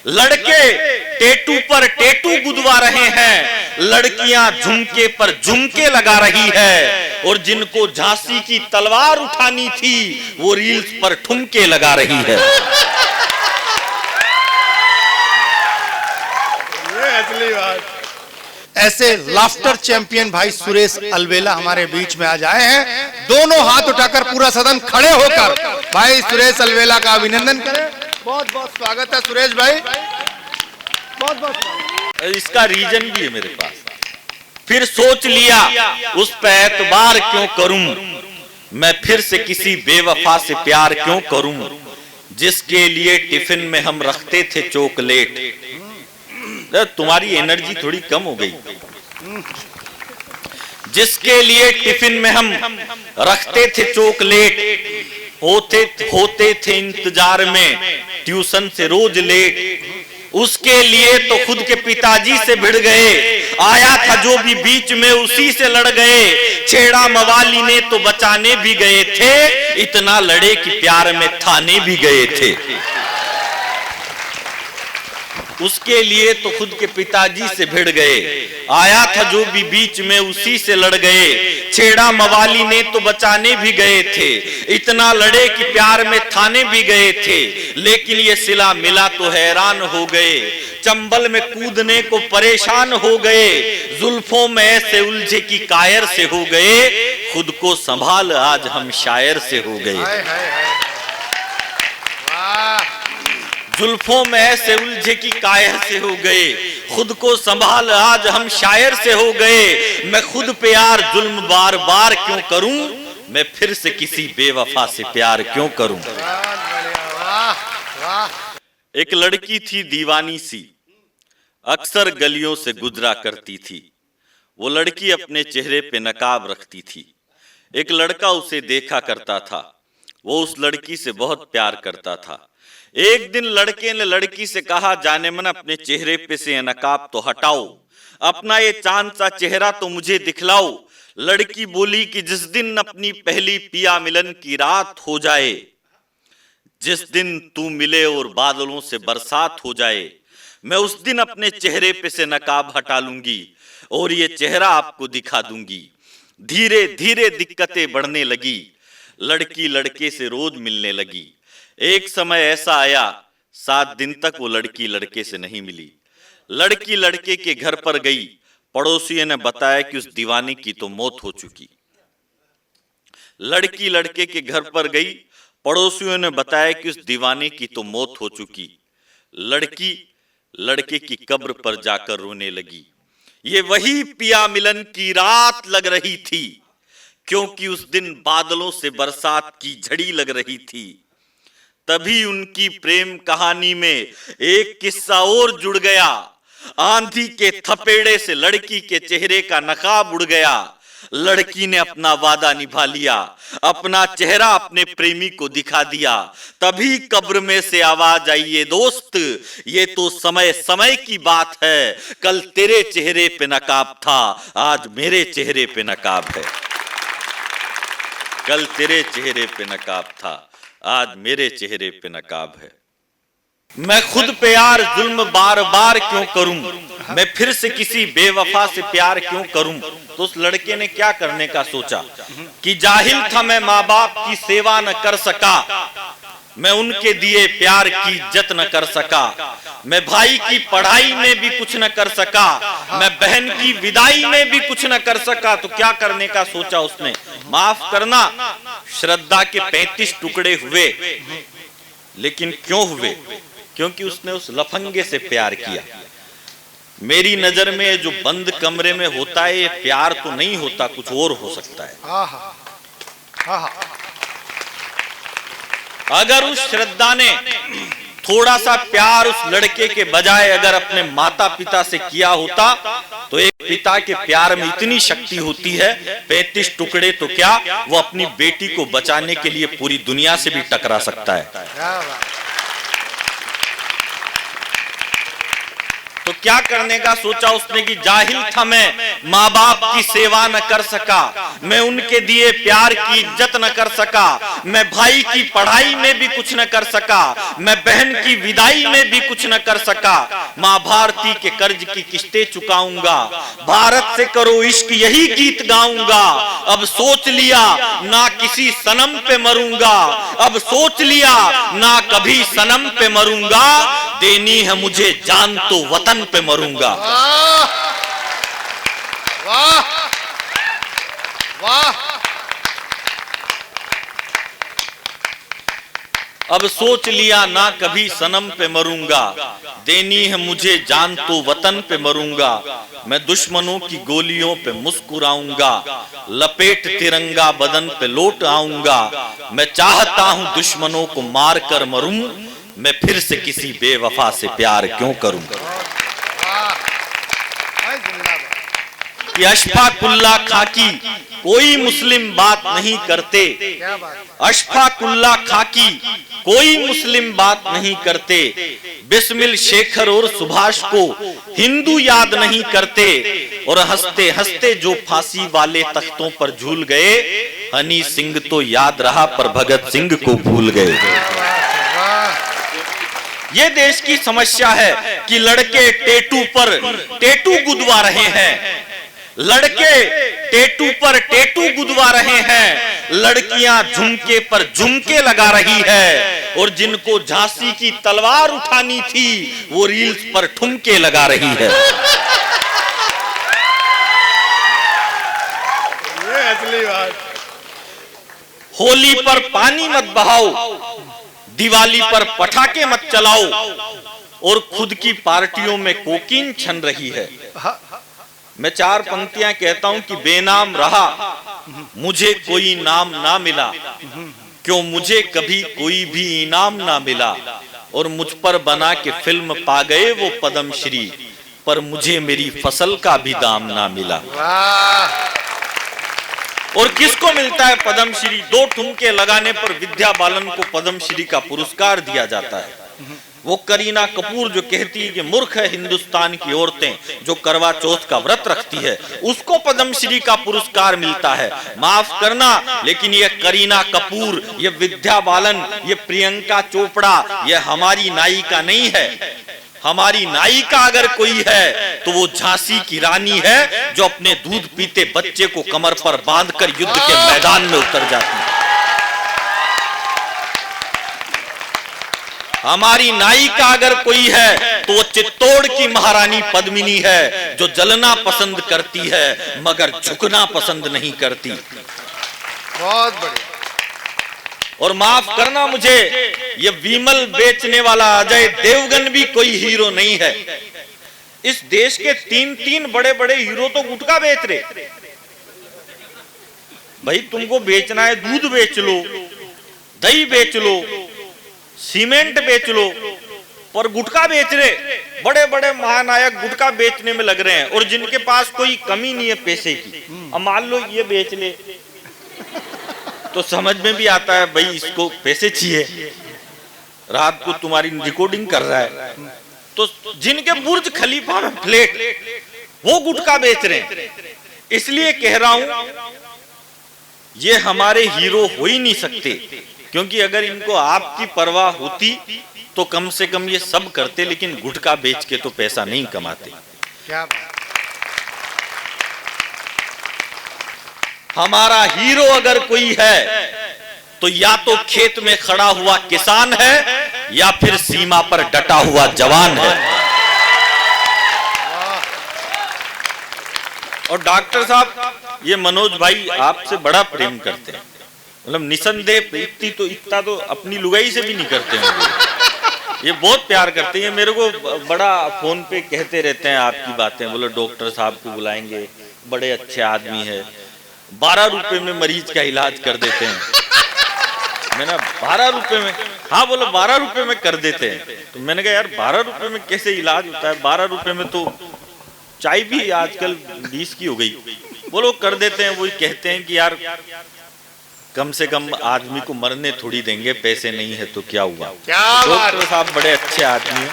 लड़के टेटू पर टेटू गुदवा रहे हैं, लड़कियां झुमके पर झुमके लगा रही है, और जिनको झांसी की तलवार उठानी थी वो रील्स पर ठुमके लगा रही है। ये असली बात। ऐसे लाफ्टर चैंपियन भाई सुरेश अलवेला हमारे बीच में आज आए हैं। दोनों हाथ उठाकर पूरा सदन खड़े होकर भाई सुरेश अलवेला का अभिनंदन करें। बहुत बहुत स्वागत है सुरेश भाई, बहुत बहुत स्वागत। इसका रीजन भी है मेरे पास। फिर सोच लिया उस पे एतबार क्यों करूं, मैं फिर से किसी बेवफा से प्यार क्यों करूं, जिसके लिए टिफिन में हम रखते थे चॉकलेट। तुम्हारी एनर्जी थोड़ी कम हो गई। जिसके लिए टिफिन में हम रखते थे चॉकलेट, होते थे इंतजार में ट्यूशन से रोज लेट, उसके लिए तो खुद के पिताजी से भिड़ गए, आया था जो भी बीच में उसी से लड़ गए, छेड़ा मवाली ने तो बचाने भी गए थे, इतना लड़े कि प्यार में थाने भी गए थे। उसके लिए तो खुद के पिताजी से भिड़ गए, आया था जो भी बीच में उसी से लड़ गए, छेड़ा मवाली ने तो बचाने भी गए थे, इतना लड़े कि प्यार में थाने भी गए थे, लेकिन ये सिला मिला तो हैरान हो गए, चंबल में कूदने को परेशान हो गए, जुल्फों में ऐसे उलझे कि कायर से हो गए, खुद को संभाल आज हम शायर से हो गए। जुल्फों में ऐसे उलझे कि कायर से हो गए, खुद को संभाल आज हम शायर से हो गए, मैं खुद पे यार जुल्म बार बार क्यों करूं, मैं फिर से किसी बेवफा से प्यार क्यों करूं। एक लड़की थी दीवानी सी, अक्सर गलियों से गुजरा करती थी, वो लड़की अपने चेहरे पे नकाब रखती थी। एक लड़का उसे देखा करता था, वो उस लड़की से बहुत प्यार करता था। एक दिन लड़के ने लड़की से कहा, जाने मन अपने चेहरे पे से नकाब तो हटाओ, अपना ये चांद सा चेहरा तो मुझे दिखलाओ। लड़की बोली कि जिस दिन अपनी पहली पिया मिलन की रात हो जाए, जिस दिन तू मिले और बादलों से बरसात हो जाए, मैं उस दिन अपने चेहरे पे से नकाब हटा लूंगी और ये चेहरा आपको दिखा दूंगी। धीरे धीरे दिक्कतें बढ़ने लगी, लड़की लड़के से रोज मिलने लगी। एक समय ऐसा आया, 7 दिन तक वो लड़की लड़के से नहीं मिली। लड़की लड़के के घर पर गई, पड़ोसियों ने बताया कि उस दीवानी की तो मौत हो चुकी। लड़की लड़के के घर पर गई, पड़ोसियों ने बताया कि उस दीवाने की तो मौत हो चुकी। लड़की लड़के की कब्र पर जाकर रोने लगी। ये वही पिया मिलन की रात लग रही थी, क्योंकि उस दिन बादलों से बरसात की झड़ी लग रही थी। तभी उनकी प्रेम कहानी में एक किस्सा और जुड़ गया। आंधी के थपेड़े से लड़की के चेहरे का नकाब उड़ गया। लड़की ने अपना वादा निभा लिया, अपना चेहरा अपने प्रेमी को दिखा दिया। तभी कब्र में से आवाज आई, ये दोस्त ये तो समय समय की बात है, कल तेरे चेहरे पे नकाब था, आज मेरे चेहरे पे नकाब है। कल तेरे चेहरे पे नकाब था, आज मेरे चेहरे पे नकाब है। मैं खुद पे यार जुल्म बार बार क्यों करूं, मैं फिर से किसी बेवफा से प्यार क्यों करूं। तो उस लड़के ने क्या करने का सोचा कि जाहिल था मैं, माँ बाप की सेवा न कर सका, मैं उनके दिए प्यार की इज्जत न कर सका, मैं भाई की पढ़ाई में भी कुछ न कर सका, मैं बहन की विदाई में भी कुछ न कर सका। तो क्या करने का सोचा उसने, माफ करना श्रद्धा के 35 टुकड़े हुए, लेकिन क्यों हुए, क्योंकि उसने उस लफंगे से प्यार किया। मेरी नजर में जो बंद कमरे में होता है ये प्यार तो नहीं होता, कुछ और हो सकता है। अगर उस श्रद्धा ने थोड़ा सा प्यार उस लड़के के बजाय अगर अपने माता पिता से किया होता, तो एक पिता के प्यार में इतनी शक्ति होती है, 35 टुकड़े तो क्या, वो अपनी बेटी को बचाने के लिए पूरी दुनिया से भी टकरा सकता है। तो क्या करने का सोचा उसने कि जाहिल था मैं, माँ बाप की सेवा न कर सका, मैं उनके दिए प्यार की इज्जत न कर सका, मैं भाई की पढ़ाई में भी कुछ न कर सका, मैं बहन की विदाई में भी कुछ न कर सका, माँ भारती के कर्ज की किस्तें चुकाऊंगा, भारत से करो इश्क यही गीत गाऊंगा, अब सोच लिया ना किसी सनम पे मरूंगा, अब सोच लिया ना कभी सनम पे मरूंगा, देनी है मुझे जान तो वतन पे मरूंगा। वाह वाह। अब सोच लिया ना कभी सनम पे मरूंगा, देनी है मुझे जान तो वतन पे मरूंगा, मैं दुश्मनों की गोलियों पे मुस्कुराऊंगा, लपेट तिरंगा बदन पे लौट आऊंगा, मैं चाहता हूं दुश्मनों को मार कर मरूं, मैं फिर से किसी बेवफा से प्यार क्यों करूं। कि अशफाकुल्ला खाकी कोई मुस्लिम बात नहीं करते, अशफाकुल्ला खाकी कोई मुस्लिम बात नहीं करते, बिस्मिल शेखर और सुभाष को हिंदू याद नहीं करते, और हंसते हंसते जो फांसी वाले तख्तों पर झूल गए, हनी सिंह तो याद रहा पर भगत सिंह को भूल गए। ये देश की समस्या है कि लड़के टेटू पर टेटू गुदवा रहे हैं, लड़के टेटू पर टेटू गुदवा रहे हैं, लड़कियां झुमके पर झुमके लगा रही है, और जिनको झांसी की तलवार उठानी थी वो रील्स पर ठुमके लगा रही है। ये असली बात। होली पर पानी मत बहाओ, दिवाली पर पटाखे मत चलाओ, और खुद की पार्टियों में कोकीन छन रही है। मैं चार पंक्तियां कहता हूं कि बेनाम रहा मुझे कोई नाम ना मिला, क्यों मुझे कभी कोई भी इनाम ना मिला, और मुझ पर बना के फिल्म पा गए वो पद्मश्री, पर मुझे मेरी फसल का भी दाम ना मिला। और किसको मिलता है पद्मश्री? दो ठुमके लगाने पर विद्या बालन को पद्मश्री का पुरस्कार दिया जाता है। वो करीना कपूर जो कहती है कि मूर्ख है हिंदुस्तान की औरतें जो करवा चौथ का व्रत रखती है, उसको पद्मश्री का पुरस्कार मिलता है। माफ करना, लेकिन ये करीना कपूर, ये विद्या बालन, ये प्रियंका चोपड़ा, ये हमारी नायिका नहीं है। हमारी नायिका अगर कोई है तो वो झांसी की रानी है, जो अपने दूध पीते बच्चे को कमर पर बांधकर युद्ध के मैदान में उतर जाती है। हमारी नायिका अगर कोई है तो वो चित्तौड़ की महारानी पद्मिनी है, जो जलना पसंद करती है मगर झुकना पसंद नहीं करती। बहुत बढ़िया। और माफ करना मुझे, ये विमल बेचने वाला अजय देवगन भी कोई हीरो नहीं है। इस देश के तीन बड़े बड़े हीरो तो गुटखा बेच रहे। भाई तुमको बेचना है, दूध बेच लो, दही बेच लो, सीमेंट बेच लो, पर गुटखा बेच रहे। बड़े बड़े महानायक गुटखा बेचने में लग रहे हैं, और जिनके पास कोई कमी नहीं है पैसे की। अब मान लो ये बेच ले तो समझ में भी आता है भाई इसको पैसे चाहिए, रात को तुम्हारी रिकॉर्डिंग कर रहा है। तो जिनके बुर्ज खलीफा में फ्लैट, वो गुटखा बेच रहे हैं। इसलिए कह रहा हूं ये हमारे हीरो हो ही नहीं सकते, क्योंकि अगर इनको आपकी परवाह होती तो कम से कम ये सब करते, लेकिन गुटखा बेच के तो पैसा नहीं कमाते। क्या बात। हमारा हीरो अगर कोई है तो या तो खेत में खड़ा हुआ किसान है, या फिर सीमा पर डटा हुआ जवान है। और डॉक्टर साहब, ये मनोज भाई आपसे बड़ा प्रेम करते हैं, मतलब निसंदेह इतना तो अपनी लुगाई से भी नहीं करते हैं। ये बहुत प्यार करते हैं, मेरे को बड़ा फोन पे कहते रहते हैं आपकी बातें। बोले डॉक्टर साहब को बुलाएंगे, बड़े अच्छे आदमी है, 12 रुपए में मरीज का इलाज कर देते हैं। मैंने 12 रुपए में? हाँ बोलो 12 रुपए में कर देते हैं। तो मैंने कहा यार 12 रुपए में कैसे इलाज होता है? 12 रुपए में तो चाय भी आजकल 20 की हो गई। बोलो कर देते हैं। वही कहते हैं कि यार कम से कम आदमी को मरने थोड़ी देंगे, पैसे नहीं है तो क्या हुआ। क्या बात। डॉक्टर साहब बड़े अच्छे आदमी हैं।